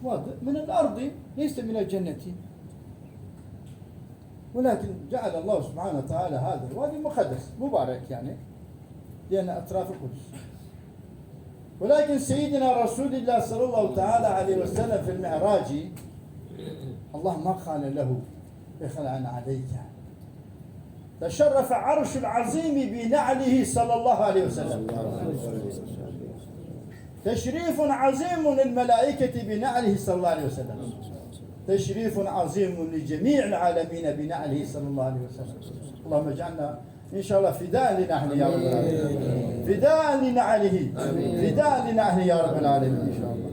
واضح من الأرض ليس من الجنة، ولكن جعل الله سبحانه وتعالى هذا الوادي مقدس مبارك يعني لأن أطراف القدس. ولكن سيدنا رسول الله صلى الله تعالى عليه وسلم في المعراج الله ما قال له اخلع عليك، تشرف عرش العظيم بنعله صلى الله عليه وسلم، تشريف عظيم للملائكة بنعله صلى الله عليه وسلم، تشريف عظيم لجميع العالمين بنعله صلى الله عليه وسلم. اللهم اجعلنا إن شاء الله فداء لنعله يا رب العالمين، فداء لنعله، فداء لنعله يا رب العالمين إن شاء الله.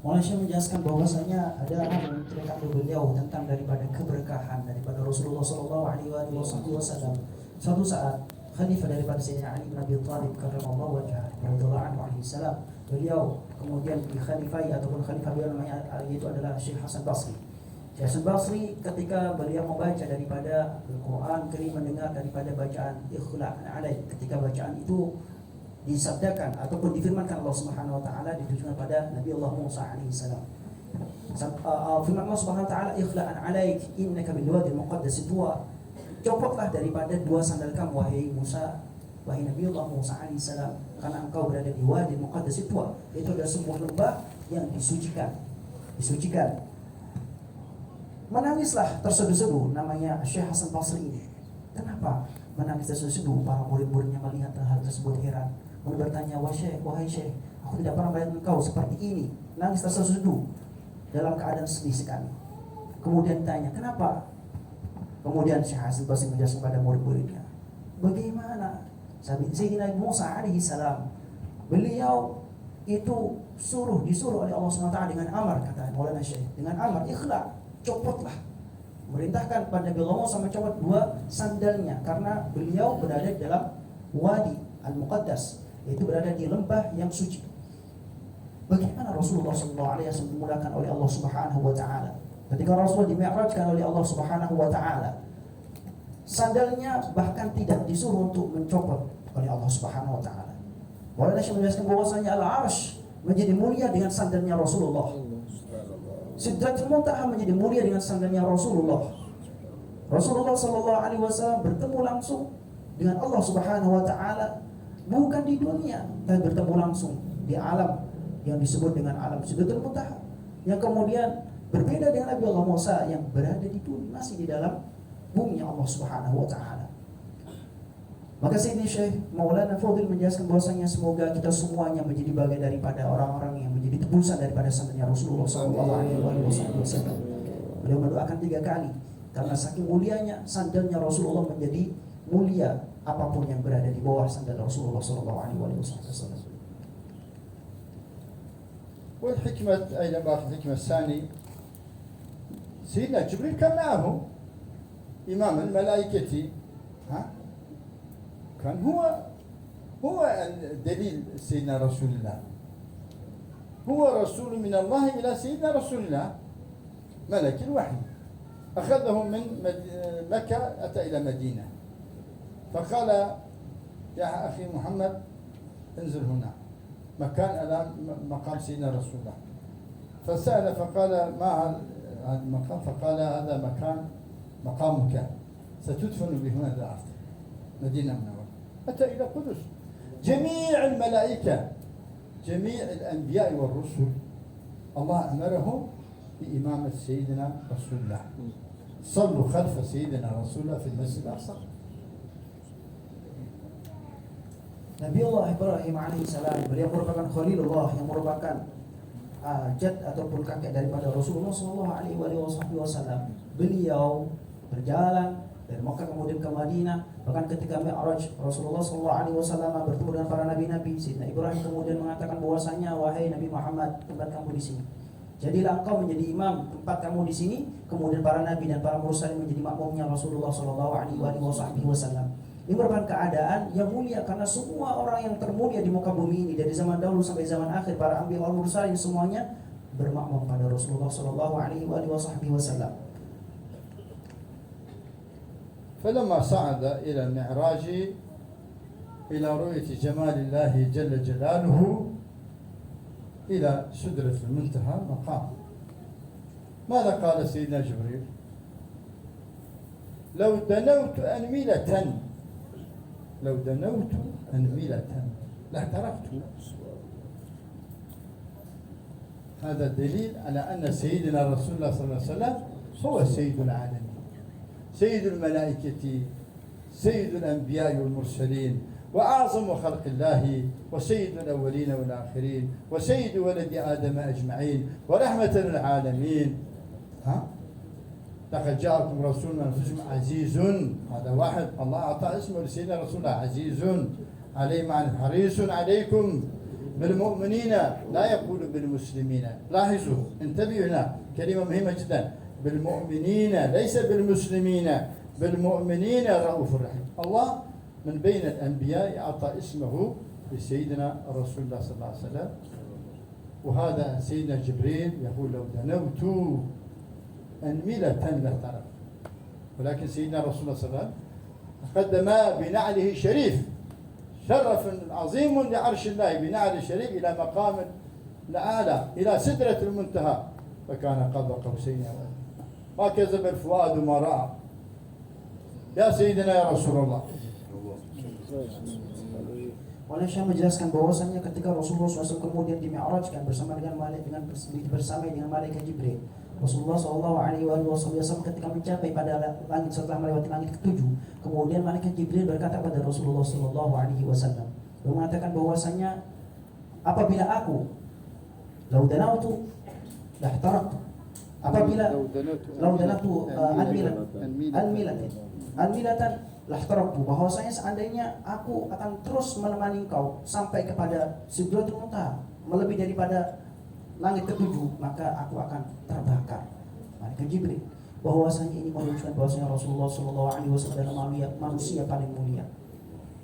Maulana Syekh menjelaskan bahwasanya ada yang menceritakan beliau tentang daripada keberkahan daripada Rasulullah Shallallahu Alaihi Wasallam. Suatu saat khalifah daripada Sayyidina Ali bin Abi Thalib karramallahu wajhahu radhiyallahu anhu alaihi salam, beliau kemudian dikhalifai ataupun khalifah beliau namanya yaitu adalah Syekh Hasan Basri. Syekh Hasan Basri ketika beliau membaca daripada Al-Quran Karim, mendengar daripada bacaan Ikhla' alaik, ketika bacaan itu disabdakan ataupun difirmankan Allah Subhanahu wa taala ditujukan pada Nabi Allah Musa alaihi salam. Firman Allah Subhanahu wa taala, "Ikhla'an 'alaik innaka bil wadil muqaddas tuwa." Copotlah daripada dua sandal kamu wahai Musa, wahai Nabi Allah Musa alaihi salam, karena engkau berada di wadil muqaddas tuwa. Itu adalah sebuah lembah yang disucikan. Disucikan. Menangislah terseduh-seduh namanya Syekh Hasan Basri ini. Kenapa menangis terseduh-seduh? Para murid-muridnya melihat hal tersebut heran. Lalu bertanya, wahai Syekh, aku tidak pernah melihat engkau seperti ini, nangis terseduh dalam keadaan sedih sekali. Kemudian tanya, kenapa? Kemudian Syekh Hasan Basri menjelaskan kepada murid-muridnya, bagaimana Sayyidina Musa alaihi salam, beliau itu disuruh oleh Allah SWT dengan amar, kata Maulana Syekh, dengan amar, ikhla, copotlah. Merintahkan pada Nabi Allah Musa mencopot dua sandalnya karena beliau berada di dalam wadi al-muqaddas, yaitu berada di lembah yang suci. Bagaimana Rasulullah SAW dimudahkan oleh Allah Subhanahu wa taala? Ketika Rasul dimi'rajkan oleh Allah Subhanahu wa taala, sandalnya bahkan tidak disuruh untuk mencopot oleh Allah Subhanahu wa taala. Maulana Syekh menjelaskan bahwasanya al-'arsy menjadi mulia dengan sandalnya Rasulullah. Sidratul Muntaha menjadi mulia dengan sandalnya Rasulullah. Rasulullah sallallahu alaihi wasallam bertemu langsung dengan Allah Subhanahu wa taala bukan di dunia, tapi bertemu langsung di alam yang disebut dengan alam Sidratul Muntaha, yang kemudian berbeda dengan Nabi Allah Musa yang berada di dunia, masih di dalam bumi Allah Subhanahu wa taala. Maka sini Syekh Maulana Fadil menjelaskan bahwasanya semoga kita semuanya menjadi bagian daripada orang-orang yang menjadi tebusan daripada sandalnya Rasulullah sallallahu alaihi wasallam. Beliau mendoakan 3 kali karena saking mulianya sandalnya Rasulullah menjadi mulia apapun yang berada di bawah sandal Rasulullah sallallahu alaihi wasallam. والحكمة أيضا في الحكمة الثانية سيدنا جبريل كان معه إمام الملائكة، كان هو الدليل سيدنا رسول الله، هو رسول من الله إلى سيدنا رسول الله، ملك الوحي أخذه من مكة أتى إلى مدينة فقال يا أخي محمد انزل هنا مكان الآن مقام سيدنا رسول الله، فسأل فقال ما هذا المقام؟ فقال هذا مقامك ستدفن بهنا الأرض مدينة منورة. أتى إلى قدس، جميع الملائكة جميع الأنبياء والرسل الله أمرهم بإمامة سيدنا رسول الله، صلوا خلف سيدنا رسول الله في المسجد الأقصى. Nabi Allah Ibrahim alaihissalam, beliau merupakan Khalilullah yang merupakan jad ataupun kakek daripada Rasulullah sallallahu alaihi wasallam. Beliau berjalan dari Makkah kemudian ke Madinah, bahkan ketika Mi'raj Rasulullah sallallahu alaihi wasallam bertemu dengan para nabi-nabi, Sayyidina Ibrahim kemudian mengatakan bahwasanya wahai Nabi Muhammad, tempat kamu di sini. Jadilah engkau menjadi imam tempat kamu di sini, kemudian para nabi dan para mursalin menjadi makmumnya Rasulullah sallallahu alaihi wasallam. Ini merupakan keadaan yang mulia karena semua orang yang termulia di muka bumi ini dari zaman dahulu sampai zaman akhir, para anbiya wal mursalin semuanya bermakmum pada Rasulullah sallallahu alaihi wasallam. فلما صعد إلى المعراج إلى رؤية جمال الله جل جلاله إلى سدرة المنتهى مقام. ماذا قال سيدنا جبريل؟ لو دنوت أنملة لاحترقت. هذا دليل على أن سيدنا رسول الله صلى الله عليه وسلم هو سيد العالمين، سيد الملائكة، سيد الأنبياء والمرسلين، وأعظم خلق الله، وسيد الأولين والآخرين، وسيد ولد آدم أجمعين، ورحمة للعالمين. لقد جاءكم رسول من أنفسكم عزيز، هذا واحد الله أعطى اسمه لسيدنا رسول الله، عزيز عليه معنى حريص عليكم بالمؤمنين، لا يقول بالمسلمين. لاحظوا، انتبهوا هنا، كلمة مهمة جدا، بالمؤمنين ليس بالمسلمين، بالمؤمنين رؤوف رحيم. الله من بين الأنبياء أعطى اسمه لسيدنا رسول الله صلى الله عليه وسلم. وهذا سيدنا جبريل يقول لو دنوت أنملة لاحترقت، ولكن سيدنا رسول الله صلى الله عليه وسلم قدم بنعله شريف، شرف عظيم لعرش الله بنعل الشريف إلى مقام الأعلى، إلى سدرة المنتهى، فكان قاب قوسين أو أدنى. ما كذب الفؤاد ما رأى. يا سيدنا يا رسول الله. Oleh Syekh menjelaskan bahwasannya ketika Rasulullah SAW kemudian dimi'rajkan bersama dengan malaikat Jibril, Rasulullah SAW ketika mencapai pada langit setelah melewati langit ketujuh, kemudian malaikat Jibril berkata pada Rasulullah SAW, mengatakan bahwasanya apabila aku laudanautu lahtaraktu, apabila laudanautu anmilatan lahtaraktu, bahwasanya seandainya aku akan terus menemani engkau sampai kepada Sidratul Muntaha, melebihi daripada langit ketujuh, maka aku akan terbakar. Malaikat Jibril, bahwasanya ini menunjukkan bahwasanya Rasulullah SAW adalah manusia paling mulia,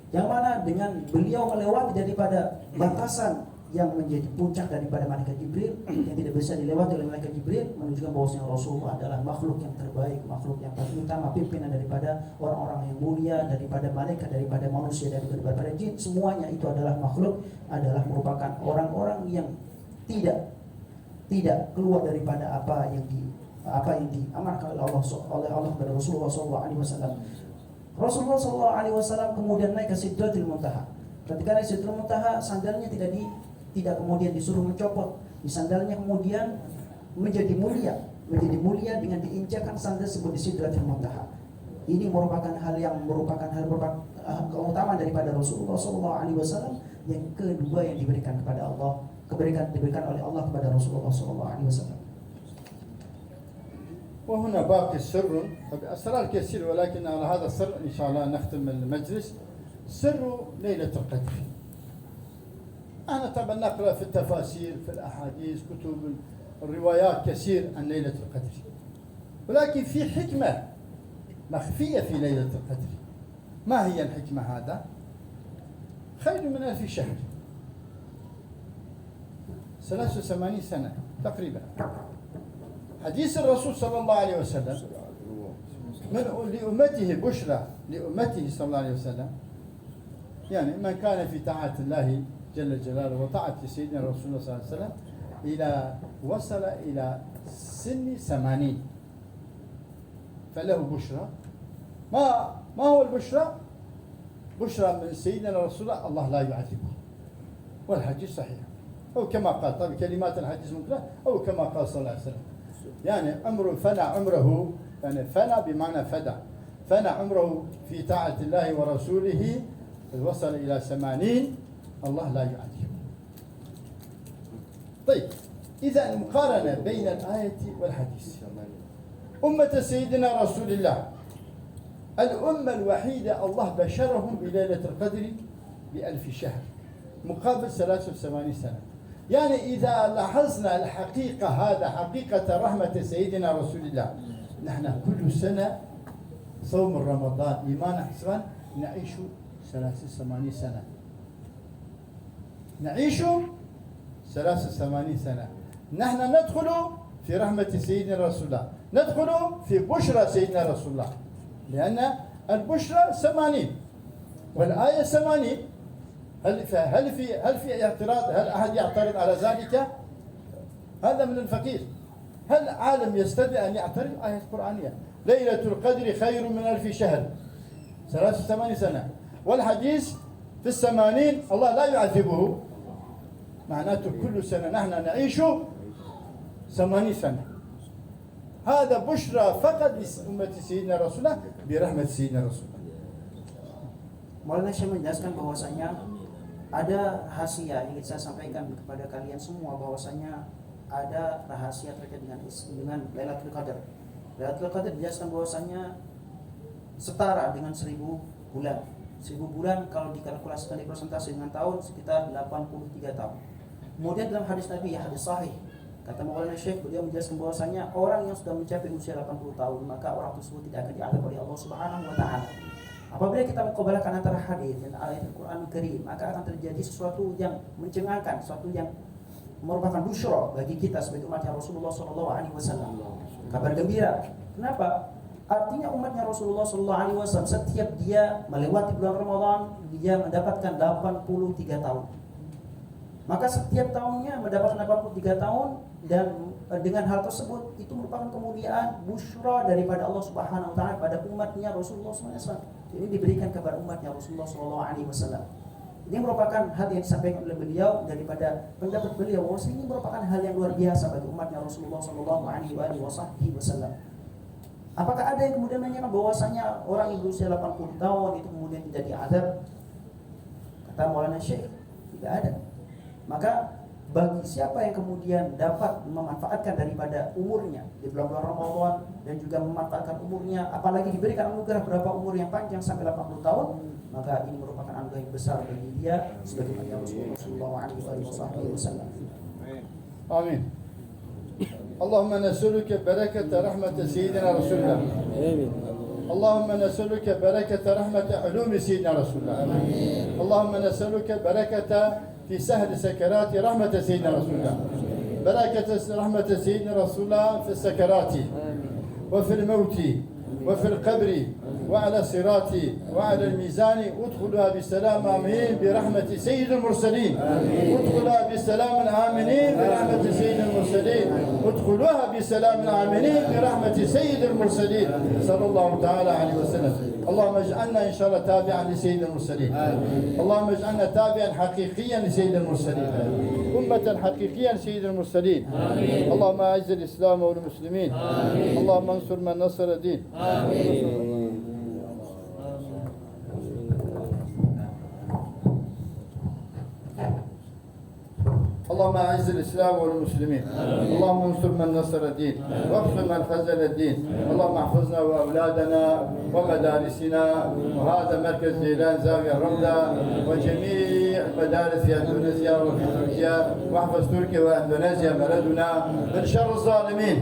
yang mana dengan beliau melewati daripada batasan yang menjadi puncak daripada malaikat Jibril yang tidak bisa dilewati oleh malaikat Jibril, menunjukkan bahwasanya Rasulullah adalah makhluk yang terbaik, makhluk yang paling utama, pimpinan daripada orang-orang yang mulia, daripada malaikat, daripada manusia, daripada jin, semuanya itu adalah makhluk, adalah merupakan orang-orang yang tidak keluar daripada apa yang diamarkan oleh Allah kepada Rasulullah SAW. Rasulullah SAW kemudian naik ke Sidratul Muntaha. Ketika naik Sidratul Muntaha, sandalnya tidak kemudian disuruh mencopot. Di sandalnya kemudian menjadi mulia dengan diinjakan sandal tersebut di Sidratul Muntaha. Ini merupakan hal keutamaan daripada Rasulullah SAW yang kedua yang diberikan oleh Allah kepada Rasulullah SAW. وهنا باقي السر، أسرار كثير، ولكن على هذا السر إن شاء الله نختم المجلس. سر ليلة القدر، أنا طبعا نقرأ في التفاسير، في الأحاديث، كتب الروايات كثير عن ليلة القدر، ولكن في حكمة مخفية في ليلة القدر. ما هي الحكمة؟ هذا خير من 1000 شهر، 83 سنة تقريبا. حديث الرسول صلى الله عليه وسلم لأمته بشرى، لأمته صلى الله عليه وسلم، يعني من كان في طاعة الله جل جلاله وطاعة سيدنا رسول الله صلى الله عليه وسلم وصل إلى سن 80 فله بشرى. ما هو البشرى؟ بشرى من سيدنا رسول الله لا يعذبه، والحديث صحيح، أو كما قال، طيب كلمات الحديث ممكن، أو كما قال صلى الله عليه وسلم، يعني عمره فنى عمره، يعني فنى بمعنى فنى عمره في طاعة الله ورسوله، وصل إلى 80 الله لا يعذبه. طيب، إذا المقارنة بين الآية والحديث، أمة سيدنا رسول الله الأمة الوحيدة الله بشرهم بليلة القدر ب1000 شهر مقابل 83 سنة. يعني إذا لاحظنا الحقيقة، هذا حقيقة رحمة سيدنا رسول الله. نحن كل سنة صوم رمضان إيمان حسبان نعيش 83 سنة، نعيش 83 سنة. نحن ندخل في رحمة سيدنا رسول الله، ندخل في بشرى سيدنا رسول الله، لأن البشرى 80 والآية 80. هل في اعتراض؟ هل أحد يعترض على ذلك؟ هذا من الفقير. هل عالم يستدعي أن يعترض؟ آية قرآنية: ليلة القدر خير من 1000 شهر، 83 سنة. والحديث في 80 الله لا يعذبه، معناته كل سنة نحن نعيش 80 سنة. هذا بشرى فقط لأمة سيدنا رسول الله برحمة سيدنا رسول الله. Maulana Syekh menjelaskan bahwasanya ada rahasia yang ingin saya sampaikan kepada kalian semua, bahwasanya ada rahasia terkait dengan Lailatul Qadar. Lailatul Qadar dijelaskan bahwasanya setara dengan 1000 bulan. 1000 bulan kalau dikalkulasikan dipresentasi dengan tahun sekitar 83 tahun. Kemudian dalam hadis Nabi, ya hadis sahih, kata Maulana Syekh, beliau menjelaskan bahwasanya orang yang sudah mencapai usia 80 tahun maka orang tersebut tidak akan diazab oleh Allah Subhanahu wa taala. Apabila kita mengkobalkan antara hadis dan ayat Al-Quran Karim, maka akan terjadi sesuatu yang mencengangkan, sesuatu yang merupakan busyra bagi kita sebagai umatnya Rasulullah SAW. Kabar gembira. Kenapa? Artinya umatnya Rasulullah SAW setiap dia melewati bulan Ramadan, dia mendapatkan 83 tahun. Maka setiap tahunnya mendapatkan 83 tahun, dan dengan hal tersebut itu merupakan kemuliaan busyra daripada Allah Subhanahu wa taala pada umatnya Rasulullah SAW. Ini diberikan kepada umatnya Rasulullah SAW. Ini merupakan hal yang disampaikan oleh beliau daripada pendapat beliau, bahwa ini merupakan hal yang luar biasa bagi umatnya Rasulullah SAW. Apakah ada yang kemudian menanyakan bahwasanya orang yang berusia 80 tahun itu kemudian tidak diazab? Kata Maulana Syekh, tidak ada. Maka bagi siapa yang kemudian dapat memanfaatkan daripada umurnya di bulan-bulan Ramadan dan juga memanfaatkan umurnya, apalagi diberikan anugerah berapa umur yang panjang sampai 80 tahun, maka ini merupakan anugerah yang besar bagi dia sebagai umat Rasulullah SAW. Amin. Allahumma nas'aluka barakata rahmat sayyidina Rasulullah. Allahumma nas'aluka barakata rahmat ulum sayyidina Rasulullah. Allahumma nas'aluka barakata في سهل سكرات رحمة سيدنا رسول الله. بركة رحمة سيدنا رسول الله في السكرات وفي الموت وفي القبر وعلى الصراط وعلى الميزان. ادخلها بسلام آمين برحمة سيد المرسلين. ادخلها بسلام آمنين برحمة سيد المرسلين. ادخلوها بسلام آمنين برحمة سيد المرسلين صلى الله تعالى عليه وسلم. اللهم اجعلنا إن شاء الله تابعا لسيد المرسلين. اللهم اجعلنا تابعا حقيقيا لسيد المرسلين، أمة حقيقيا لسيد المرسلين. اللهم أعز الإسلام والمسلمين. اللهم انصر من نصر الدين. اللهم اعز الاسلام والمسلمين. اللهم انصر من نصر الدين واخذل من خذل الدين. اللهم احفظنا واولادنا ومدارسنا وهذا مركز جيلان زاويه الرمله وجميع المدارس في اندونيسيا وفي تركيا، واحفظ تركيا واندونيسيا بلدنا من شر الظالمين،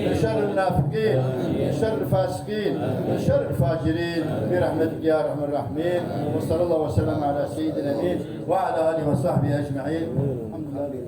من شر المنافقين، من شر الفاسقين، من شر الفاجرين برحمتك يا ارحم الراحمين. وصلى الله وسلم على سيدنا الامين وعلى اله وصحبه اجمعين. الحمد لله.